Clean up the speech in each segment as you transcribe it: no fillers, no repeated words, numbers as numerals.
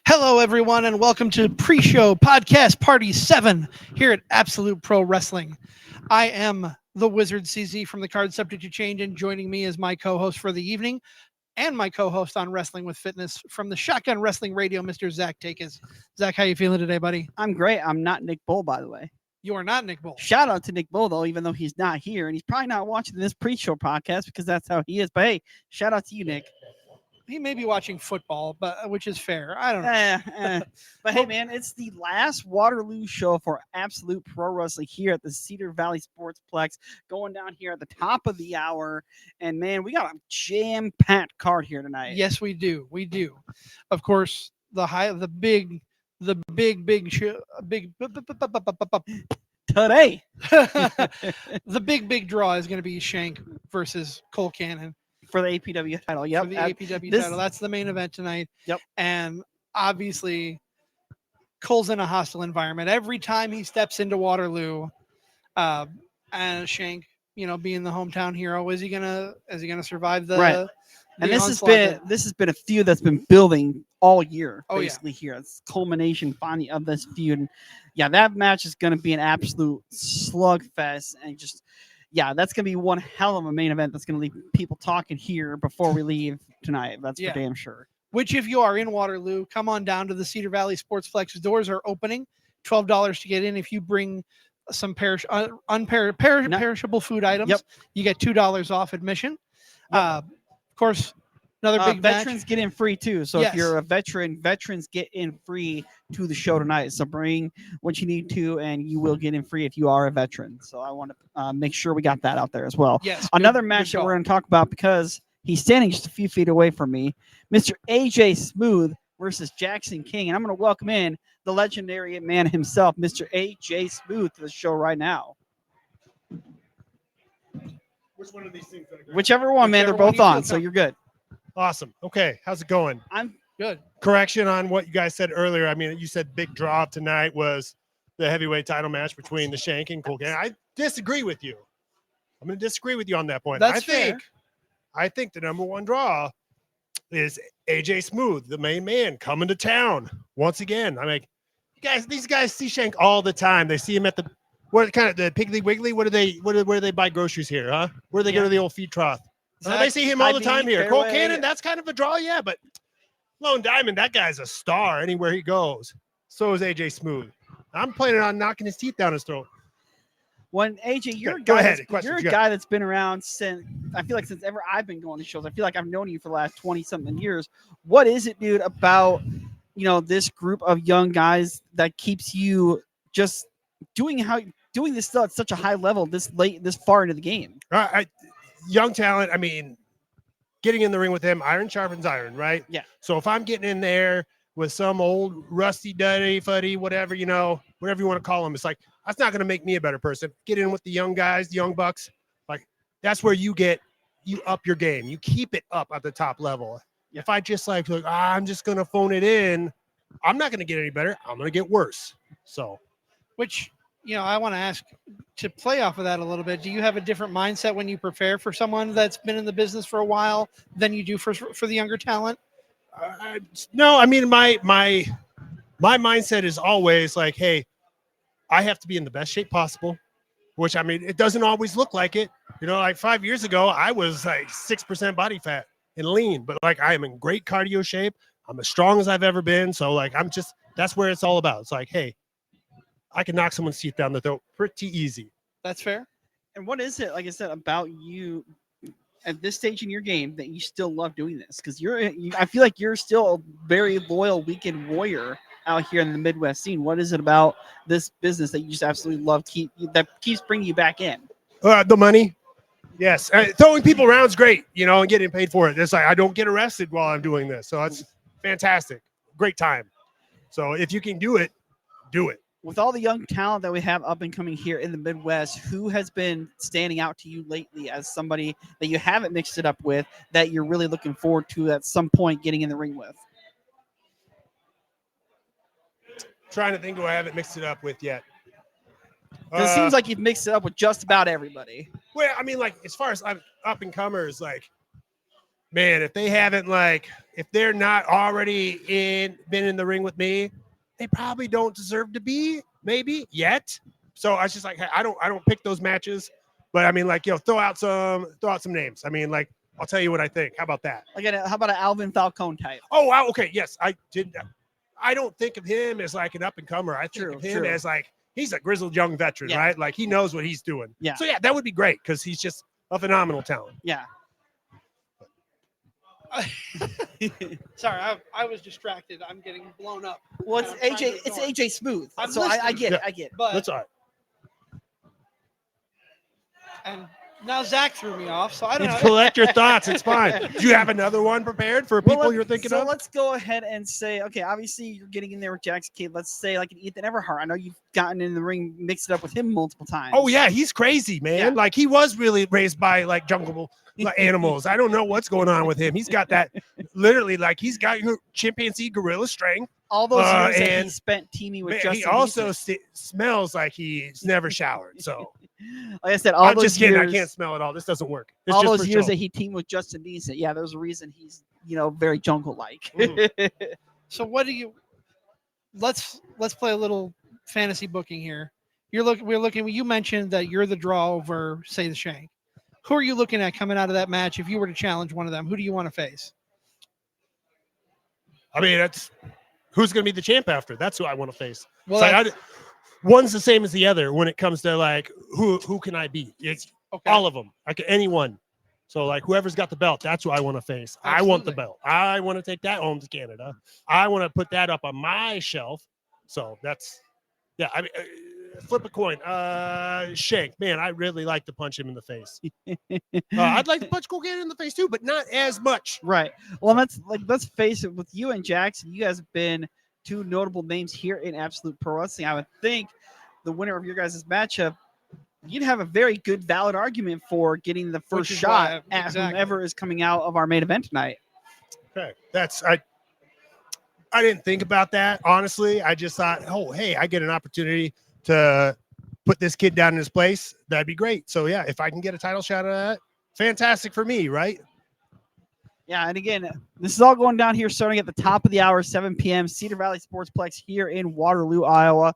Hello, everyone, and welcome to Preshow Podcast Party 7 here at Absolute Pro Wrestling. I am the Wizard CZ from the Card Subject to Change, and joining me is my co-host for the evening and my co-host on Wrestling with Fitness from the Shotgun Wrestling Radio, Mr. Zach Takis. Zach, how you feeling today, buddy? I'm great. I'm not Nick Bull, by the way. You are not Nick Bull. Shout out to Nick Bull, though, even though he's not here, and he's probably not watching this pre-show podcast because that's how he is. But hey, shout out to you, Nick. He may be watching football, but which is fair. I don't know. But hey, man, it's the last Waterloo show for Absolute Pro Wrestling here at the Cedar Valley Sportsplex, going down here at the top of the hour. And man, we got a jam-packed card here tonight. Yes, we do. We do. Of course, the big Today. The big draw is going to be Shank versus Cole Cannon. For the APW title, yep. For the APW title. That's the main event tonight. Yep. And obviously, Cole's in a hostile environment. Every time he steps into Waterloo, and Shank, being the hometown hero, is he gonna survive the right? And this onslaught? has been a feud that's been building all year, Oh, basically here. It's culmination finally of this feud. And yeah, that match is gonna be an absolute slugfest and just that's going to be one hell of a main event that's going to leave people talking here before we leave tonight. That's for damn sure. Which, if you are in Waterloo, come on down to the Cedar Valley Sportsplex. Doors are opening. $12 to get in. If you bring some perishable food items, you get $2 off admission. Of course, another big veterans match. Get in free too. So if you're a veteran, veterans get in free to the show tonight. So bring what you need to, and you will get in free if you are a veteran. So I want to make sure we got that out there as well. Yes. Another match that we're going to talk about because he's standing just a few feet away from me, Mr. AJ Smooth versus Jackson King, and I'm going to welcome in the legendary man himself, Mr. AJ Smooth, to the show right now. Which one of these things? Whichever one, man. They're both on, so you're good. Awesome. Okay, how's it going? I'm good. Correction on what you guys said earlier. I mean, you said big draw tonight was the heavyweight title match between the Shank and Cole Cannon. I disagree with you. I'm going to disagree with you on that point. I think the number one draw is AJ Smooth, the main man, coming to town once again. I'm like, these guys see Shank all the time. They see him at the Piggly Wiggly. Where do they buy groceries here, huh? Where do they go to the old feed trough? They see him all the time here. Cole Cannon, that's kind of a draw, but Lone Diamond, that guy's a star anywhere he goes. So is AJ Smooth. I'm planning on knocking his teeth down his throat. When AJ, you're a guy that's been around since ever I've been going to shows. I feel like I've known you for the last 20-something years. What is it, dude, about this group of young guys that keeps you just doing this stuff at such a high level this far into the game? Young talent. I mean, getting in the ring with them, iron sharpens iron, right? Yeah. So if I'm getting in there with some old rusty duddy fuddy, whatever you want to call them, it's like, that's not going to make me a better person. Get in with the young guys, the young bucks. Like, that's where you up your game. You keep it up at the top level. Yeah. If I just I'm just going to phone it in, I'm not going to get any better. I'm going to get worse. So, which, I want to ask, to play off of that a little bit, do you have a different mindset when you prepare for someone that's been in the business for a while than you do for the younger talent? No, I mean, my mindset is always like, hey, I have to be in the best shape possible, which, I mean, it doesn't always look like it. Like 5 years ago, I was like 6% body fat and lean, but like I am in great cardio shape. I'm as strong as I've ever been. So like, that's where it's all about. It's like, hey, I can knock someone's teeth down the throat pretty easy. That's fair. And what is it, like I said, about you at this stage in your game that you still love doing this? Because I feel like you're still a very loyal weekend warrior out here in the Midwest scene. What is it about this business that you just absolutely love that keeps bringing you back in? The money. Yes. Throwing people around is great, and getting paid for it. It's like, I don't get arrested while I'm doing this. So that's fantastic. Great time. So if you can do it, do it. With all the young talent that we have up and coming here in the Midwest, who has been standing out to you lately as somebody that you haven't mixed it up with that you're really looking forward to at some point getting in the ring with? Trying to think who I haven't mixed it up with yet. It seems like you've mixed it up with just about everybody. Well, I mean, like, as far as up and comers, like, man, if they haven't if they're not already been in the ring with me, they probably don't deserve to be maybe yet. So I was just like, hey, I don't pick those matches, but I mean, throw out some names. I mean, I'll tell you what I think. How about that? How about an Alvin Falcone type? Oh, wow. Okay. Yes, I did. I don't think of him as an up and comer. I think of him as he's a grizzled young veteran, right? He knows what he's doing. Yeah. So yeah, that would be great because he's just a phenomenal talent. Yeah. Sorry, I was distracted. I'm getting blown up. Well, it's AJ. It's AJ Smooth. So I get it. I get it. But that's all right. And now Zach threw me off, so I don't know. Collect your thoughts. It's fine. Do you have another one prepared for people you're thinking of? So let's go ahead and say, okay, obviously you're getting in there with Jackson Cade. Let's say an Ethan Everhart. I know you've gotten in the ring, mixed it up with him multiple times. Oh yeah, he's crazy, man. Yeah. He was really raised by jungle animals. I don't know what's going on with him. He's got that literally he's got chimpanzee gorilla strength. All those years that he spent teaming with Justin. He also smells like he's never showered. So, like I said, I'm just kidding. I can't smell it all. This doesn't work. It's all those years that he teamed with Justin Decent. Yeah, there's a reason he's very jungle-like. So what do you? Let's play a little fantasy booking here. We're looking. You mentioned that you're the draw over, say, the Shank. Who are you looking at coming out of that match? If you were to challenge one of them, who do you want to face? I mean, that's who's going to be the champ after. That's who I want to face. Well, one's the same as the other when it comes to who can I beat? It's all of them. Anyone. So whoever's got the belt, that's who I want to face. Absolutely. I want the belt. I want to take that home to Canada. I want to put that up on my shelf. So that's I mean. Flip a coin. Shank, man, I really like to punch him in the face. I'd like to punch Colgan in the face too, but not as much. Right. Well, let's face it. With you and Jackson, you guys have been two notable names here in Absolute Pro Wrestling. I would think the winner of your guys' matchup, you'd have a very good, valid argument for getting the first shot at whomever is coming out of our main event tonight. Okay, I didn't think about that honestly. I just thought, oh, hey, I get an opportunity to put this kid down in his place. That'd be great. So yeah, if I can get a title shot of that, fantastic for me, right? Yeah, and again, this is all going down here starting at the top of the hour, 7 p.m., Cedar Valley Sportsplex here in Waterloo, Iowa.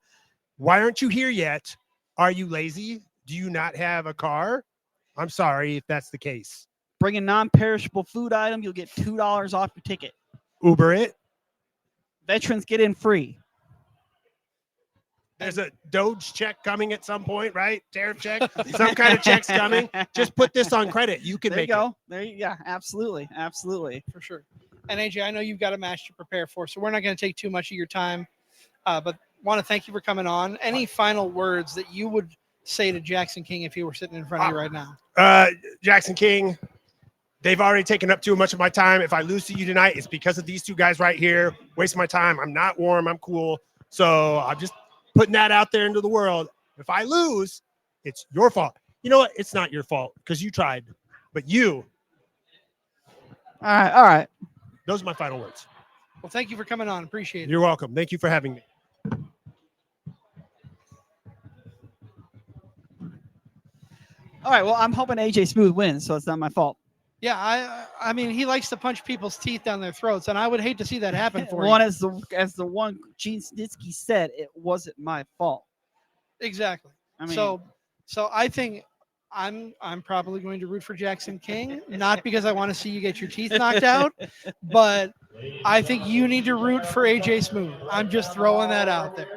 Why aren't you here yet? Are you lazy? Do you not have a car? I'm sorry if that's the case. Bring a non-perishable food item. You'll get $2 off your ticket. Uber it. Veterans get in free. There's a Doge check coming at some point, right? Tariff check, some kind of check's coming. Just put this on credit. You can make it. There you go. Absolutely. Absolutely. For sure. And AJ, I know you've got a match to prepare for, so we're not going to take too much of your time, but want to thank you for coming on. Any final words that you would say to Jackson King if he were sitting in front of you right now? Jackson King, they've already taken up too much of my time. If I lose to you tonight, it's because of these two guys right here. Wasting my time. I'm not warm. I'm cool. So I'm just putting that out there into the world. If I lose, it's your fault. You know what? It's not your fault because you tried, but you. All right. Those are my final words. Well, thank you for coming on. Appreciate it. You're welcome. Thank you for having me. All right. Well, I'm hoping AJ Smooth wins, so it's not my fault. Yeah, I mean, he likes to punch people's teeth down their throats, and I would hate to see that happen for you. As the one Gene Snitsky said, it wasn't my fault. Exactly. I mean, so I think I'm probably going to root for Jackson King, not because I want to see you get your teeth knocked out, but I think you need to root for AJ Smooth. I'm just throwing that out there.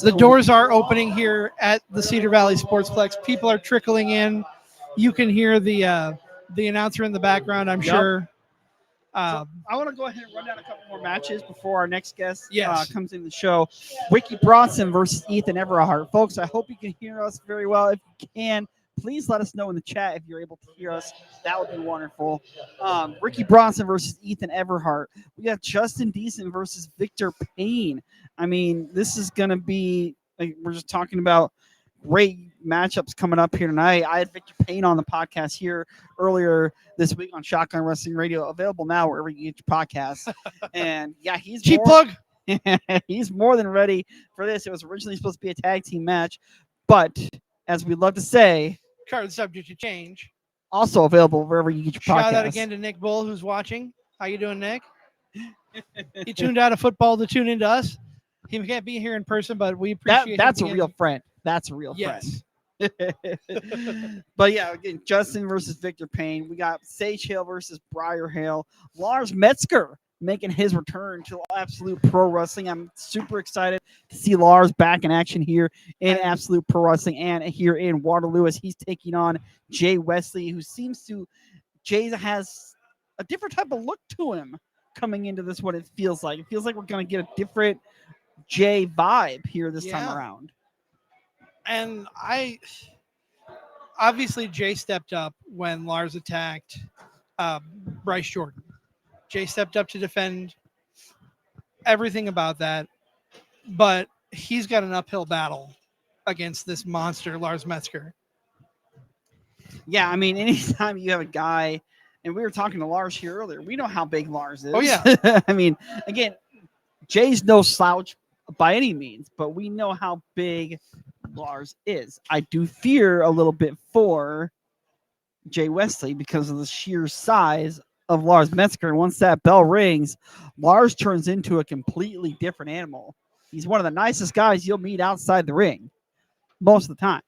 The doors are opening here at the Cedar Valley Sportsplex. People are trickling in. You can hear the announcer in the background, I'm sure. I want to go ahead and run down a couple more matches before our next guest comes in the show. Ricky Bronson versus Ethan Everhart. Folks, I hope you can hear us very well. If you can, please let us know in the chat if you're able to hear us. That would be wonderful. Ricky Bronson versus Ethan Everhart. We got Justin Decent versus Victor Payne. I mean, this is going to be, we're just talking about great matchups coming up here tonight. I had Victor Payne on the podcast here earlier this week on Shotgun Wrestling Radio, available now wherever you get your podcasts. And yeah, he's cheap plug. He's more than ready for this. It was originally supposed to be a tag team match, but as we love to say, Card subject to change. Also available wherever you get your podcasts. Shout out again to Nick Bull, who's watching. How you doing, Nick? He tuned out of football to tune into us. He can't be here in person, but we appreciate that's him a real friend. That's a real yes. friend. But yeah, again, Justin versus Victor Payne. We got Sage Hale versus Briar Hale. Lars Metzger making his return to Absolute Pro Wrestling. I'm super excited to see Lars back in action here in Absolute Pro Wrestling and here in Waterloo as he's taking on Jay Wesley, who seems to Jay has a different type of look to him coming into this. What it feels like we're going to get a different Jay vibe here this time around. And obviously Jay stepped up when Lars attacked Bryce Jordan. Jay stepped up to defend everything about that, but he's got an uphill battle against this monster, Lars Metzger. Yeah, I mean, anytime you have a guy, and we were talking to Lars here earlier, we know how big Lars is. Oh, yeah. I mean, again, Jay's no slouch by any means, but we know how big Lars is. I do fear a little bit for Jay Wesley because of the sheer size of Lars Metzger. And once that bell rings, Lars turns into a completely different animal. He's one of the nicest guys you'll meet outside the ring most of the time.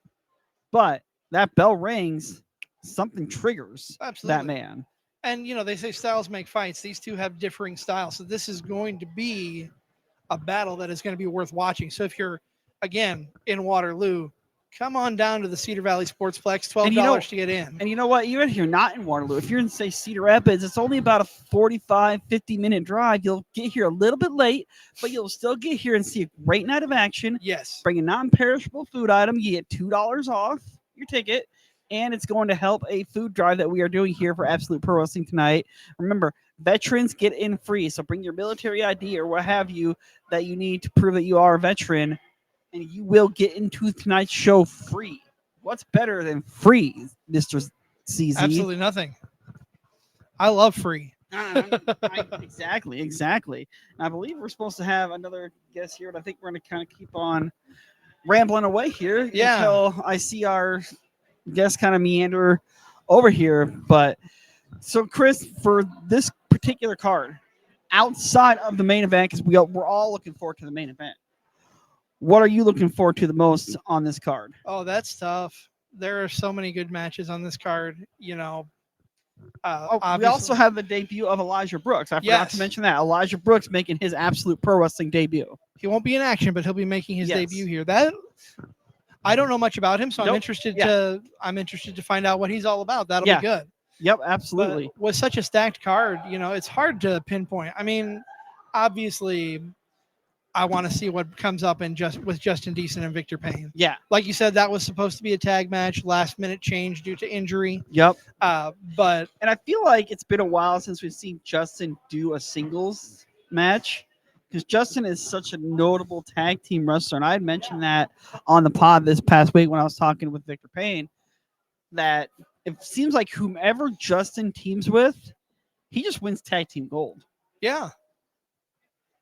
But that bell rings, something triggers that man. And, they say styles make fights. These two have differing styles. So this is going to be a battle that is going to be worth watching. So if you're, again, in Waterloo, come on down to the Cedar Valley Sportsplex, $12 to get in. And you know what? Even if you're not in Waterloo, if you're in, say, Cedar Rapids, it's only about a 45, 50-minute drive. You'll get here a little bit late, but you'll still get here and see a great night of action. Yes. Bring a non-perishable food item. You get $2 off your ticket, and it's going to help a food drive that we are doing here for Absolute Pro Wrestling tonight. Remember, veterans get in free, so bring your military ID or what have you that you need to prove that you are a veteran, and you will get into tonight's show free. What's better than free, Mr. CZ? Absolutely nothing. I love free. Exactly. And I believe we're supposed to have another guest here, but I think we're going to kind of keep on rambling away here until I see our guest kind of meander over here. But so, Chris, for this particular card, outside of the main event, because we're all looking forward to the main event, what are you looking forward to the most on this card? Oh, that's tough. There are so many good matches on this card. We also have the debut of Elijah Brooks. I forgot to mention that. Elijah Brooks making his Absolute Pro Wrestling debut. He won't be in action, but he'll be making his debut here. That I don't know much about him, so I'm interested to find out what he's all about. That'll be good. Yep, absolutely. But with such a stacked card, it's hard to pinpoint. I mean, obviously, I want to see what comes up with Justin Decent and Victor Payne. Yeah. Like you said, that was supposed to be a tag match, last minute change due to injury. Yep. And I feel like it's been a while since we've seen Justin do a singles match because Justin is such a notable tag team wrestler. And I had mentioned that on the pod this past week when I was talking with Victor Payne, that it seems like whomever Justin teams with, he just wins tag team gold. Yeah.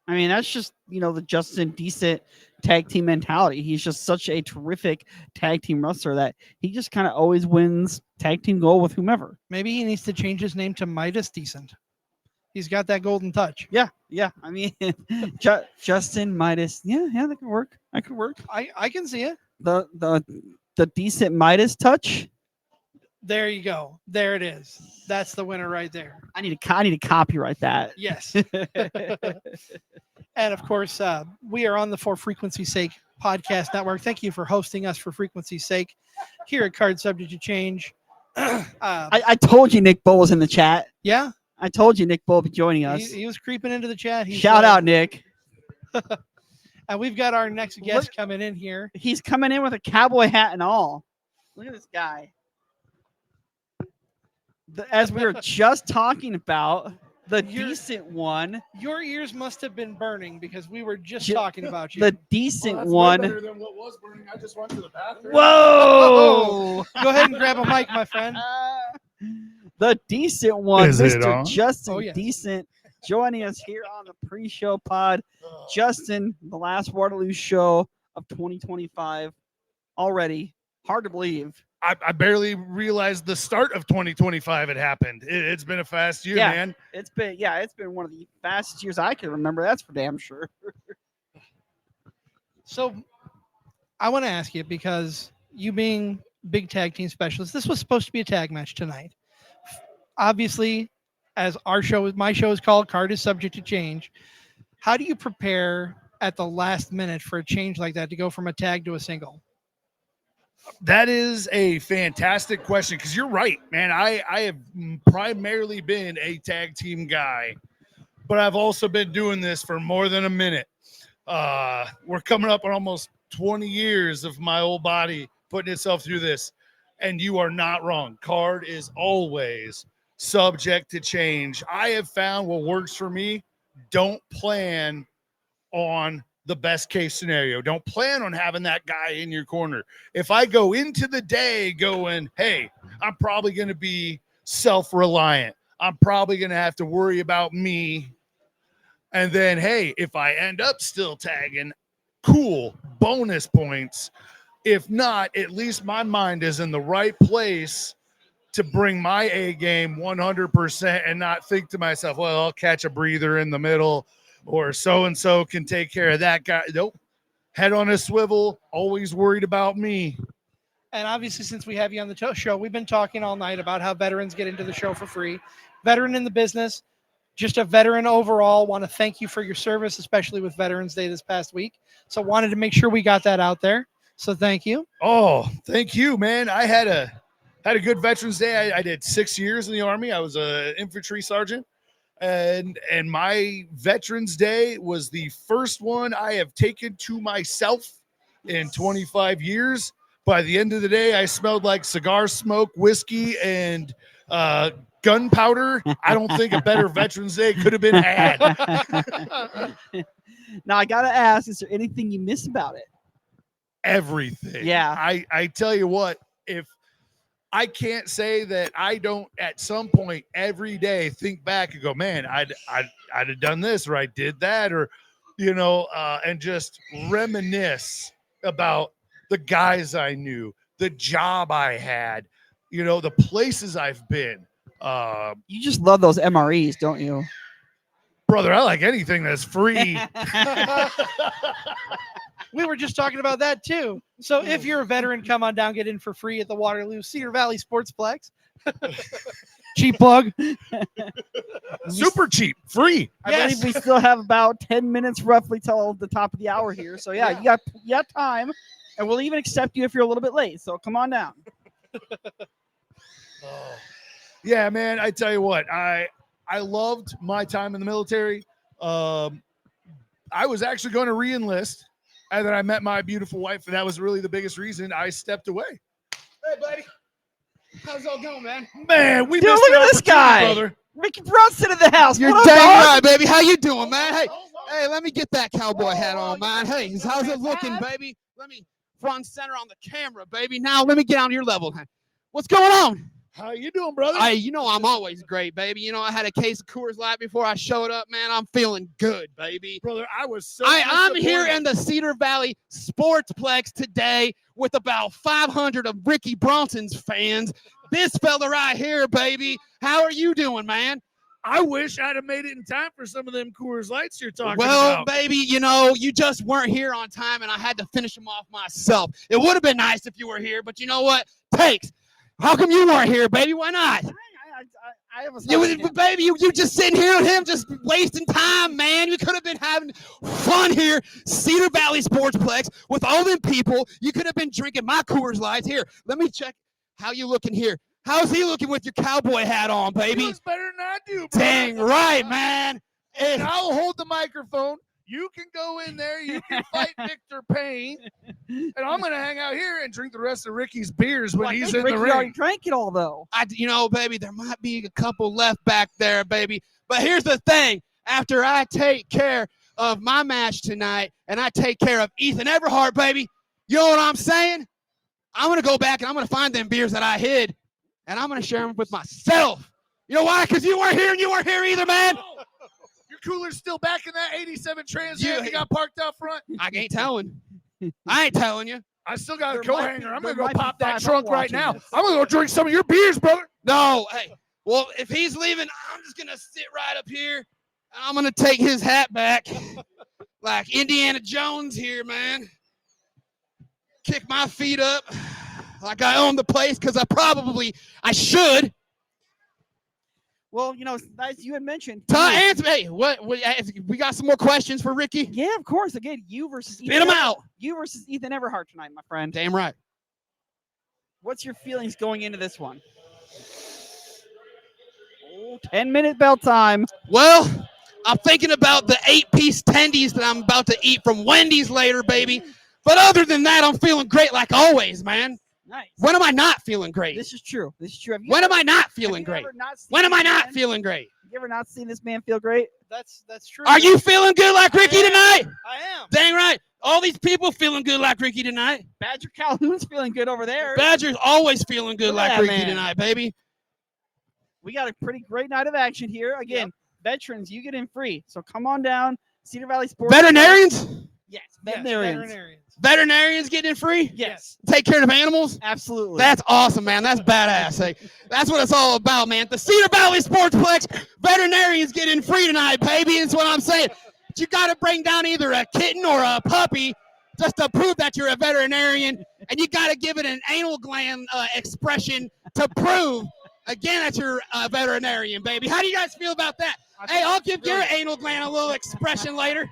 I mean, that's just, the Justin Decent tag team mentality. He's just such a terrific tag team wrestler that he just kind of always wins tag team gold with whomever. Maybe he needs to change his name to Midas Decent. He's got that golden touch. Yeah. I mean, Justin Midas. Yeah, that could work. That could work. I can see it. The Decent Midas touch. There you go. There it is. That's the winner right there. I need to copyright that. Yes. And of course, we are on the For Frequency's Sake podcast network. Thank you for hosting us for Frequency's Sake here at Card Subject to Change. I told you Nick Bull was in the chat. Yeah. I told you Nick Bull would be joining us. He was creeping into the chat. Shout out, Nick. And we've got our next guest coming in here. He's coming in with a cowboy hat and all. Look at this guy. As we were just talking about, the decent one. Your ears must have been burning because we were just talking about you. The decent one. Better than what was burning. I just went to the bathroom. Whoa! Go ahead and grab a mic, my friend. The decent one, Is Mr. Justin Decent, joining us here on the pre-show pod. Justin, the last Waterloo show of 2025 already. Hard to believe. I barely realized the start of 2025 had happened. It's been a fast year, man. It's been one of the fastest years I can remember. That's for damn sure. So I want to ask you, because you being big tag team specialist, this was supposed to be a tag match tonight. Obviously, as my show is called, Card is Subject to Change. How do you prepare at the last minute for a change like that to go from a tag to a single? That is a fantastic question, because you're right, man. I have primarily been a tag team guy, but I've also been doing this for more than a minute. We're coming up on almost 20 years of my old body putting itself through this, and you are not wrong. Card is always subject to change. I have found what works for me. Don't plan on the best case scenario. Don't plan on having that guy in your corner. If I go into the day going, hey, I'm probably going to be self-reliant, I'm probably going to have to worry about me, and then, hey, if I end up still tagging, cool, bonus points. If not, at least my mind is in the right place to bring my A game 100% and not think to myself, well, I'll catch a breather in the middle, or so-and-so can take care of that guy. Nope. Head on a swivel, always worried about me. And obviously, since we have you on the show, we've been talking all night about how veterans get into the show for free. Veteran in the business, just a veteran overall. Want to thank you for your service, especially with Veterans Day this past week. So wanted to make sure we got that out there. So thank you. Oh, thank you, man. I had a good Veterans Day. I did 6 years in the Army. I was an infantry sergeant. And my Veterans Day was the first one I have taken to myself in 25 years. By the end of the day, I smelled like cigar smoke, whiskey, and gunpowder. I don't think a better Veterans Day could have been had. Now, I got to ask, is there anything you miss about it? Everything. Yeah. I tell you what, if I can't say that I don't at some point every day think back and go, man, I'd have done this, or I did that, or, and just reminisce about the guys I knew, the job I had, the places I've been. You just love those MREs, don't you? Brother, I like anything that's free. We were just talking about that too. So if you're a veteran, come on down, get in for free at the Waterloo Cedar Valley Sportsplex. Cheap plug. Super cheap, free. I believe we still have about 10 minutes roughly till the top of the hour here. So yeah. You got time, and we'll even accept you if you're a little bit late. So come on down. Yeah, man, I tell you what, I loved my time in the military. I was actually going to re-enlist, and then I met my beautiful wife, and that was really the biggest reason I stepped away. Hey, buddy. How's it all going, man? Man, we Dude, missed look an at this guy. brother. Ricky Bronson in the house. You're What up, dang dog? right, baby. How you doing, man? Hey, let me get that cowboy hat on, man. Hey, how's it looking, baby? Let me front center on the camera, baby. Now let me get on your level. What's going on? How you doing, brother? Hey, I'm always great, baby. I had a case of Coors Light before I showed up, man. I'm feeling good, baby. Brother, I was so I'm here disappointed. in the Cedar Valley Sportsplex today with about 500 of Ricky Bronson's fans. This fella right here, baby. How are you doing, man? I wish I'd have made it in time for some of them Coors Lights you're talking Well, about. baby, you just weren't here on time, and I had to finish them off myself. It would have been nice if you were here, but you know what? Takes. How come you weren't here, baby? Why not? I have a Baby, you just sitting here with him, just wasting time, man. You could have been having fun here, Cedar Valley Sportsplex, with all them people. You could have been drinking my Coors Lights. Here, let me check how you looking here. How's he looking with your cowboy hat on, baby? He looks better than I do, brother. Dang right, man. And I'll hold the microphone. You can go in there. You can fight Victor Payne. And I'm going to hang out here and drink the rest of Ricky's beers when he's in Ricky the ring. already drank it all, though. Baby, there might be a couple left back there, baby. But here's the thing. After I take care of my match tonight and I take care of Ethan Everhart, baby, you know what I'm saying? I'm going to go back and I'm going to find them beers that I hid, and I'm going to share them with myself. You know why? Because you weren't here and you weren't here either, man. Your cooler's still back in that 87 Trans Am you got parked out front? I ain't telling. I ain't telling you. I still got a There coat might hanger. be- I'm there going to might go be pop that 5 trunk right watching now. this. I'm going to go drink some of your beers, brother. No, hey. Well, if he's leaving, I'm just gonna sit right up here. I'm gonna take his hat back, like Indiana Jones here, man. Kick my feet up, like I own the place, because I should. Well, nice you had mentioned. Answer, hey, what? We got some more questions for Ricky? Yeah, of course. Again, you versus Spit him out. You versus Ethan Everhart tonight, my friend. Damn right. What's your feelings going into this one? 10-minute bell time. Well, I'm thinking about the 8-piece tendies that I'm about to eat from Wendy's later, baby. But other than that, I'm feeling great like always, man. Nice. When am I not feeling great? This is true. When am I not feeling great? When am I not feeling great? You ever not seen this man feel great? That's true. Are you feeling good like Ricky tonight? I am. Dang right. All these people feeling good like Ricky tonight. Badger Calhoun's feeling good over there. Badger's always feeling good Look at like that Ricky man. tonight, baby. We got a pretty great night of action here. Again, veterans, you get in free. So come on down. Cedar Valley Sports. Veterinarians? Yes, Yes, veterinarians. Veterinarians getting in free? Yes, Take care of animals? absolutely. That's awesome, man. That's badass. Hey, that's what it's all about, man. The Cedar Valley Sportsplex veterinarians get in free tonight, baby. That's what I'm saying. But you got to bring down either a kitten or a puppy just to prove that you're a veterinarian, and you got to give it an anal gland expression to prove, again, that you're a veterinarian, baby. How do you guys feel about that? Hey, I'll give your anal gland a little expression later.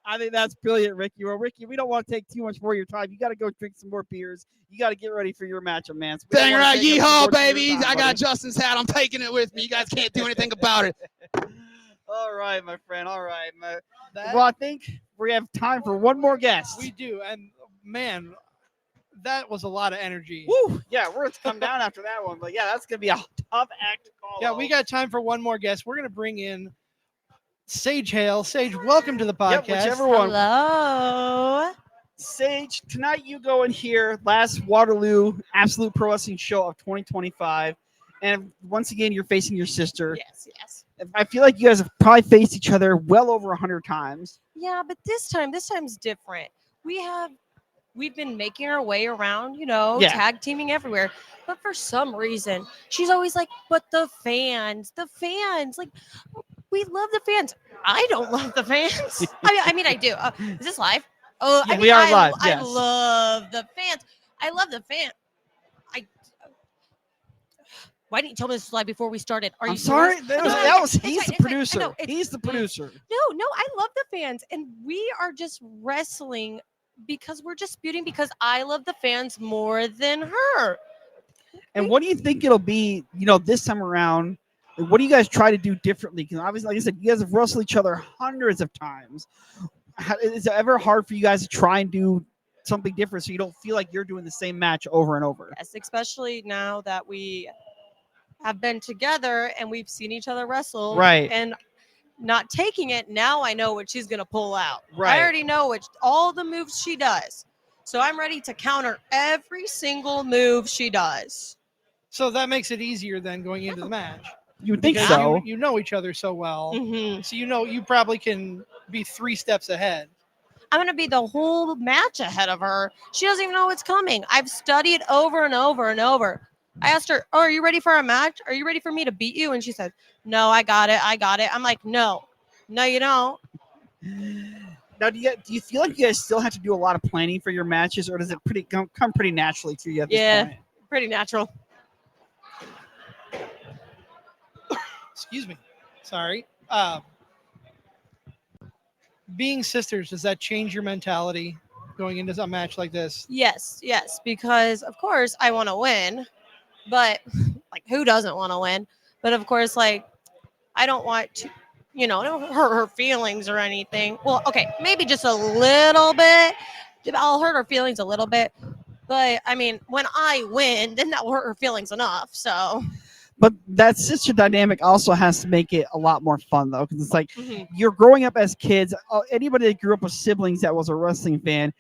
I think that's brilliant, Ricky. Well, Ricky, we don't want to take too much more of your time. You got to go drink some more beers. You got to get ready for your matchup, man. So Dang right, yeehaw, baby. I got Justin's hat. I'm taking it with me. You guys can't do anything about it. All right, my friend. All right. Well, I think we have time for one more guest. We do, and man, that was a lot of energy. Woo! Yeah, we're going to come down after that one. But yeah, that's going to be a tough act to call. Yeah, we got time for one more guest. We're going to bring in Sage Hale. Sage, welcome to the podcast. Yep, whichever one. Hello. Sage, tonight you go in here, last Waterloo Absolute Pro Wrestling Show of 2025. And once again, you're facing your sister. Yes, yes. I feel like you guys have probably faced each other well over 100 times. Yeah, but this time's different. We've been making our way around, tag teaming everywhere. But for some reason, she's always like, but the fans, like, we love the fans. I don't love the fans. I mean, I do. Is this live? Oh, Yeah, we are live, I yes. love the fans. I love the fan. Why didn't you tell me this was live before we started? Are I'm you sorry. serious? He's the It's fine. I producer. know, it's- He's the producer. No, I love the fans, and we are just wrestling because we're disputing because I love the fans more than her. And what do you think it'll be, this time around? What do you guys try to do differently? Because obviously, like I said, you guys have wrestled each other hundreds of times. Is it ever hard for you guys to try and do something different so you don't feel like you're doing the same match over and over? Yes, especially now that we have been together and we've seen each other wrestle. Right. And not taking it, now I know what she's going to pull out. Right. I already know all the moves she does. So I'm ready to counter every single move she does. So that makes it easier than going into the match. You would think Because so. You know each other so well. Mm-hmm. So you probably can be 3 steps ahead. I'm going to be the whole match ahead of her. She doesn't even know what's coming. I've studied over and over and over. I asked her, are you ready for a match? Are you ready for me to beat you? And she said, no, I got it. I'm like, no, you don't. Now, do you feel like you guys still have to do a lot of planning for your matches, or does it come pretty naturally to you at this point? Pretty natural. Excuse me. Sorry. Being sisters, does that change your mentality going into a match like this? Yes, because of course I want to win, but like who doesn't want to win? But of course, like I don't want to, don't hurt her feelings or anything. Well, okay, maybe just a little bit. I'll hurt her feelings a little bit, but I mean, when I win, then that will hurt her feelings enough. So. But that sister dynamic also has to make it a lot more fun, though, because it's like Mhm. you're growing up as kids. Anybody that grew up with siblings that was a wrestling fan,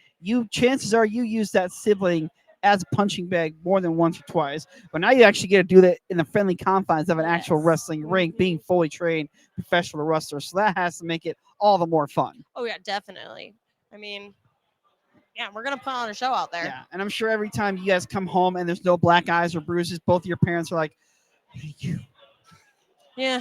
chances are you use that sibling as a punching bag more than once or twice. But now you actually get to do that in the friendly confines of an actual wrestling ring, being fully trained professional wrestler. So that has to make it all the more fun. Oh yeah, definitely. I mean, yeah, we're gonna put on a show out there. Yeah, and I'm sure every time you guys come home and there's no black eyes or bruises, both of your parents are like, "Thank you." Yeah.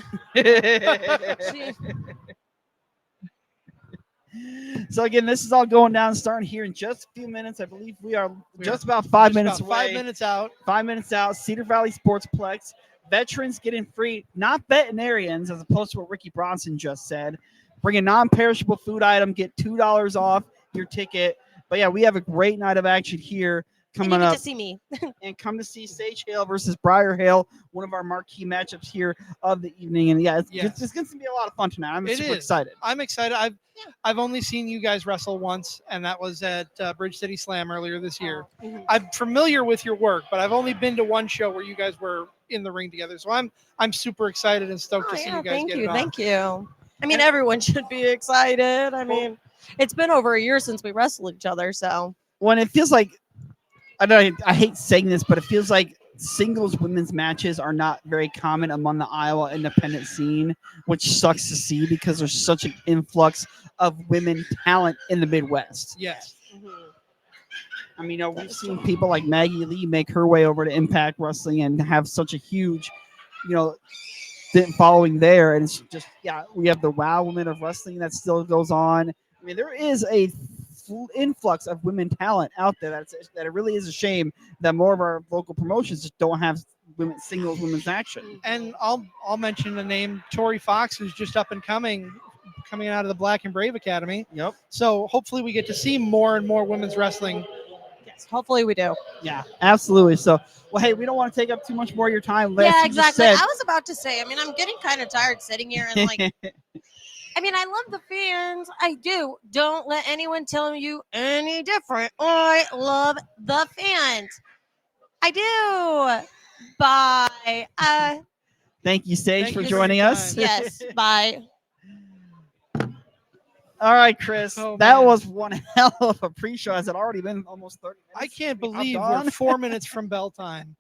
So again, this is all going down, starting here in just a few minutes. I believe we are just about 5 minutes away. 5 minutes out. 5 minutes out. Cedar Valley Sportsplex. Veterans getting free, not veterinarians, as opposed to what Ricky Bronson just said. Bring a non-perishable food item, get $2 off your ticket. But yeah, we have a great night of action here coming and you get up. to see me. And come to see Sage Hale versus Briar Hale, one of our marquee matchups here of the evening. And yeah, it's going to be a lot of fun tonight. I'm super excited. I'm excited. I've only seen you guys wrestle once, and that was at Bridge City Slam earlier this year. Mhm. I'm familiar with your work, but I've only been to one show where you guys were in the ring together. So I'm super excited and stoked to see you guys get it on. Thank you. I mean, everyone should be excited. I mean, it's been over a year since we wrestled each other, so. When it feels like, I know I hate saying this, but it feels like singles women's matches are not very common among the Iowa independent scene, which sucks to see because there's such an influx of women talent in the Midwest. Yes. I mean, we've seen people like Maggie Lee make her way over to Impact Wrestling and have such a huge, following there. And it's just, we have the WOW Women of Wrestling that still goes on. I mean, there is a influx of women talent out there that it really is a shame that more of our local promotions just don't have women's action. And I'll mention the name Tori Fox, who's just up and coming out of the Black and Brave Academy. Yep. So hopefully we get to see more and more women's wrestling. Yes, hopefully we do. Yeah, absolutely. So, well, hey, we don't want to take up too much more of your time. Yeah, exactly. I was about to say, I mean, I'm getting kind of tired sitting here and like, I mean, I love the fans. I do. Don't let anyone tell you any different. I love the fans. I do. Bye. Thank you, Sage, for joining us. Yes. Bye. All right, Chris. That was one hell of a pre-show. Has it already been almost 30 minutes? I can't believe we're 4 minutes from bell time.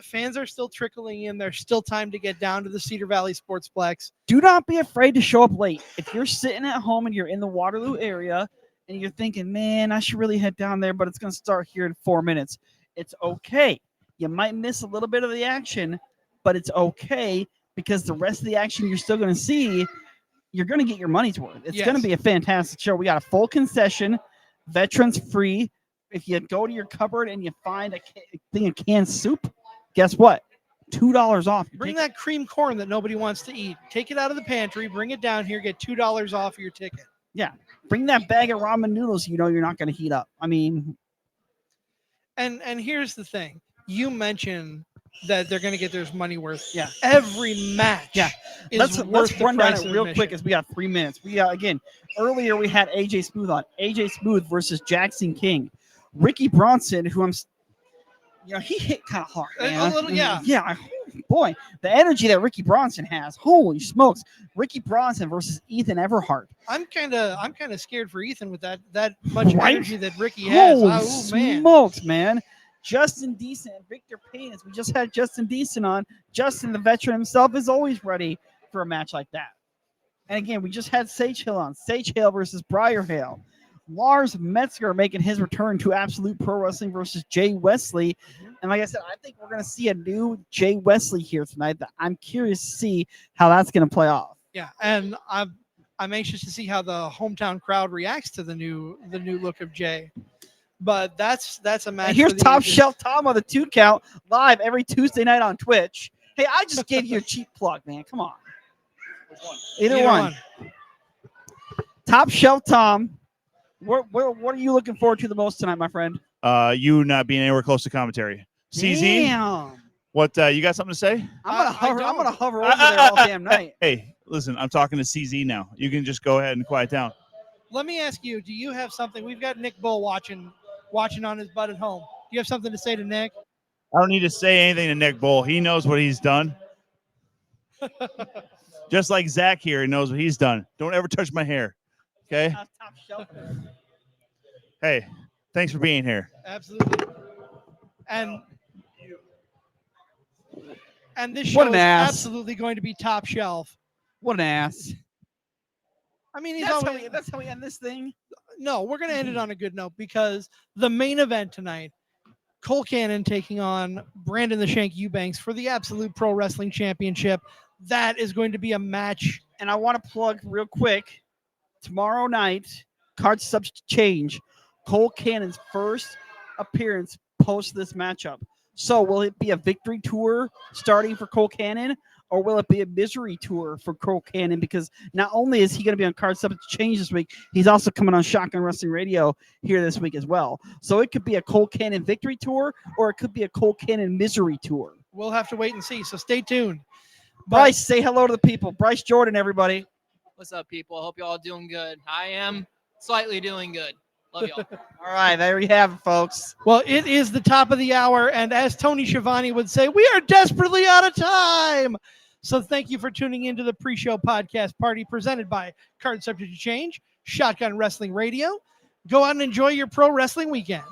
Fans are still trickling in. There's still time to get down to the Cedar Valley Sportsplex. Do not be afraid to show up late. If you're sitting at home and you're in the Waterloo area and you're thinking, man, I should really head down there, but it's going to start here in 4 minutes. It's okay. You might miss a little bit of the action, but it's okay because the rest of the action you're still going to see, you're going to get your money's worth. It's going to be a fantastic show. We got a full concession, veterans free. If you go to your cupboard and you find a thing of canned soup, guess what? $2 off. Bring that cream corn that nobody wants to eat. Take it out of the pantry, bring it down here, get $2 off your ticket. Yeah. Bring that bag of ramen noodles you're not going to heat up. I mean. And here's the thing. You mentioned that they're going to get their money worth. Yeah. Every match. Yeah. Let's run down it real quick as we got 3 minutes. We got, again, earlier we had AJ Smooth on. AJ Smooth versus Jackson King. Ricky Bronson, who he hit kind of hard, man. A little, yeah. Yeah, boy, the energy that Ricky Bronson has. Holy smokes. Ricky Bronson versus Ethan Everhart. I'm kind of scared for Ethan with that much energy that Ricky has. Holy smokes, man. Justin Decent and Victor Payne, we just had Justin Decent on. Justin, the veteran himself, is always ready for a match like that. And again, we just had Sage Hale on. Sage Hale versus Briar Hale. Lars Metzger making his return to Absolute Pro Wrestling versus Jay Wesley. And like I said, I think we're going to see a new Jay Wesley here tonight that I'm curious to see how that's going to play off. Yeah, and I'm anxious to see how the hometown crowd reacts to the new look of Jay. But that's a match. And here's Top Shelf Tom on the 2 count live every Tuesday night on Twitch. Hey, I just gave you a cheap plug, man. Come on. Either one. Top Shelf Tom. What are you looking forward to the most tonight, my friend? You not being anywhere close to commentary. CZ, damn. What you got something to say? I'm gonna hover over there all damn night. Hey, listen, I'm talking to CZ now. You can just go ahead and quiet down. Let me ask you, do you have something? We've got Nick Bull watching on his butt at home. Do you have something to say to Nick? I don't need to say anything to Nick Bull. He knows what he's done. Just like Zach here knows what he's done. Don't ever touch my hair. Okay? Top Shelf. Hey, thanks for being here. Absolutely. And this show is absolutely going to be top shelf. What an ass. I mean, that's how we end this thing. No, we're going to end it on a good note because the main event tonight, Cole Cannon taking on Brandon the Shank Eubanks for the Absolute Pro Wrestling Championship. That is going to be a match. And I want to plug real quick, tomorrow night, card subs change. Cole Cannon's first appearance post this matchup. So will it be a victory tour starting for Cole Cannon, or will it be a misery tour for Cole Cannon? Because not only is he going to be on Card Subs Change this week, he's also coming on Shotgun Wrestling Radio here this week as well. So it could be a Cole Cannon victory tour, or it could be a Cole Cannon misery tour. We'll have to wait and see. So stay tuned. Bryce, say hello to the people. Bryce Jordan, everybody. What's up, people? I hope you all doing good. I am slightly doing good. Love y'all. All right, there you have it, folks. Well, it is the top of the hour, and as Tony Schiavone would say, we are desperately out of time. So thank you for tuning into the Pre-Show Podcast Party presented by Card Subject to Change, Shotgun Wrestling Radio. Go out and enjoy your pro wrestling weekend.